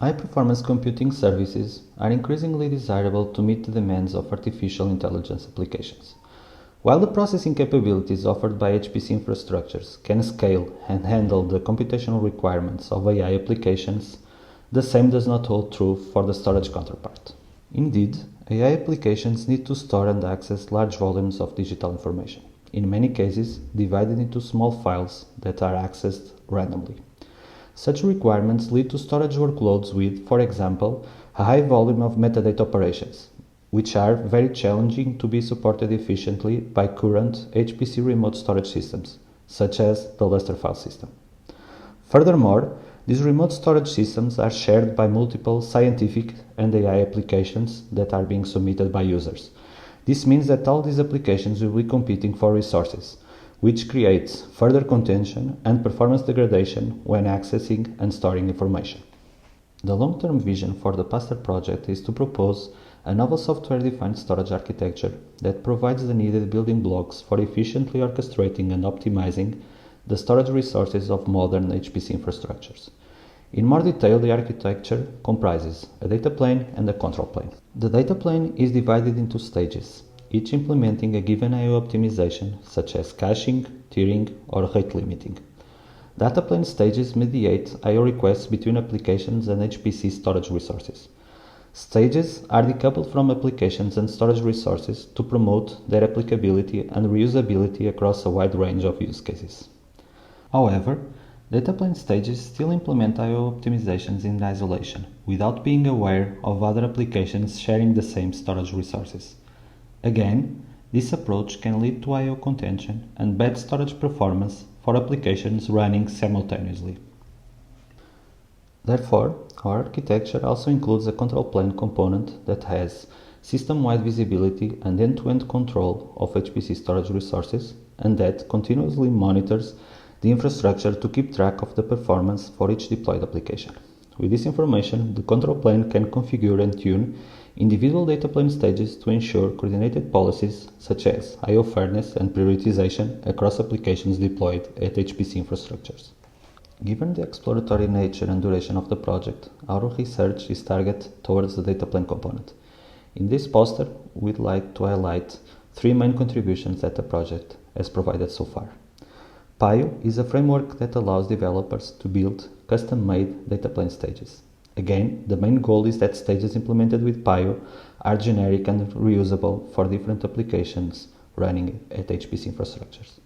High-performance computing services are increasingly desirable to meet the demands of artificial intelligence applications. While the processing capabilities offered by HPC infrastructures can scale and handle the computational requirements of AI applications, the same does not hold true for the storage counterpart. Indeed, AI applications need to store and access large volumes of digital information, in many cases divided into small files that are accessed randomly. Such requirements lead to storage workloads with, for example, a high volume of metadata operations, which are very challenging to be supported efficiently by current HPC remote storage systems, such as the Lustre file system. Furthermore, these remote storage systems are shared by multiple scientific and AI applications that are being submitted by users. This means that all these applications will be competing for resources, which creates further contention and performance degradation when accessing and storing information. The long-term vision for the Pastor project is to propose a novel software-defined storage architecture that provides the needed building blocks for efficiently orchestrating and optimizing the storage resources of modern HPC infrastructures. In more detail, the architecture comprises a data plane and a control plane. The data plane is divided into stages, each implementing a given I/O optimization such as caching, tiering, or rate limiting. Data plane stages mediate I/O requests between applications and HPC storage resources. Stages are decoupled from applications and storage resources to promote their applicability and reusability across a wide range of use cases. However, data plane stages still implement I/O optimizations in isolation, without being aware of other applications sharing the same storage resources. Again, this approach can lead to I/O contention and bad storage performance for applications running simultaneously. Therefore, our architecture also includes a control plane component that has system-wide visibility and end-to-end control of HPC storage resources, and that continuously monitors the infrastructure to keep track of the performance for each deployed application. With this information, the control plane can configure and tune individual data plane stages to ensure coordinated policies such as I/O fairness and prioritization across applications deployed at HPC infrastructures. Given the exploratory nature and duration of the project, our research is targeted towards the data plane component. In this poster, we'd like to highlight three main contributions that the project has provided so far. PIO is a framework that allows developers to build custom-made data plane stages. Again, the main goal is that stages implemented with PIO are generic and reusable for different applications running at HPC infrastructures.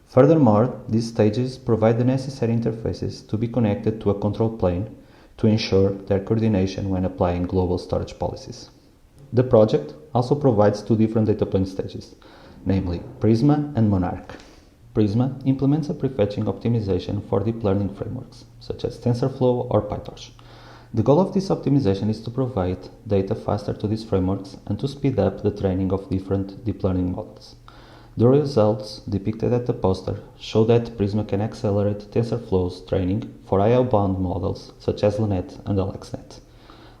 Furthermore, these stages provide the necessary interfaces to be connected to a control plane to ensure their coordination when applying global storage policies. The project also provides two different data plane stages, namely Prisma and Monarch. Prisma implements a prefetching optimization for deep learning frameworks, such as TensorFlow or PyTorch. The goal of this optimization is to provide data faster to these frameworks and to speed up the training of different deep learning models. The results depicted at the poster show that Prisma can accelerate TensorFlow's training for IO-bound models such as LeNet and AlexNet.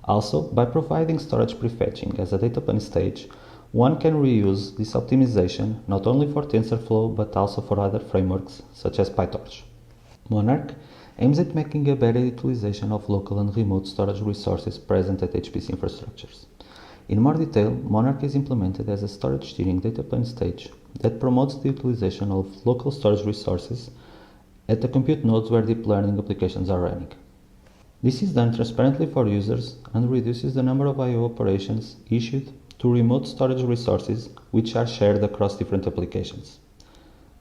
Also, by providing storage prefetching as a data plane stage, one can reuse this optimization not only for TensorFlow but also for other frameworks such as PyTorch. Monarch aims at making a better utilization of local and remote storage resources present at HPC infrastructures. In more detail, Monarch is implemented as a storage tiering data plane stage that promotes the utilization of local storage resources at the compute nodes where deep learning applications are running. This is done transparently for users and reduces the number of I/O operations issued to remote storage resources which are shared across different applications.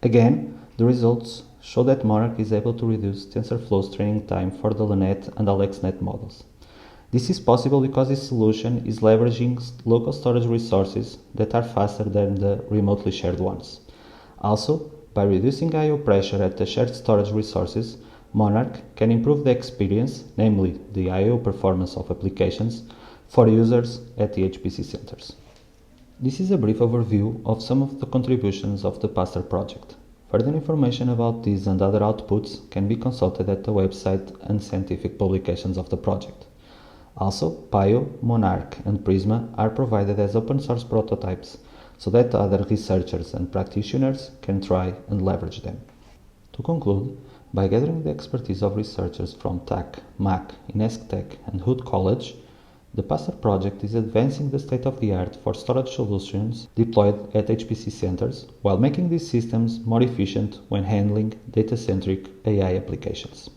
Again, the results show that Monarch is able to reduce TensorFlow's training time for the LeNet and AlexNet models. This is possible because this solution is leveraging local storage resources that are faster than the remotely shared ones. Also, by reducing I/O pressure at the shared storage resources, Monarch can improve the experience, namely the I/O performance of applications, for users at the HPC centers. This is a brief overview of some of the contributions of the Pastor project. Further information about these and other outputs can be consulted at the website and scientific publications of the project. Also, PIO, Monarch, and Prisma are provided as open source prototypes so that other researchers and practitioners can try and leverage them. To conclude, By gathering the expertise of researchers from TAC, MAC, INESC-TEC, and Hood College, the PASTER project is advancing the state-of-the-art for storage solutions deployed at HPC centers, while making these systems more efficient when handling data-centric AI applications.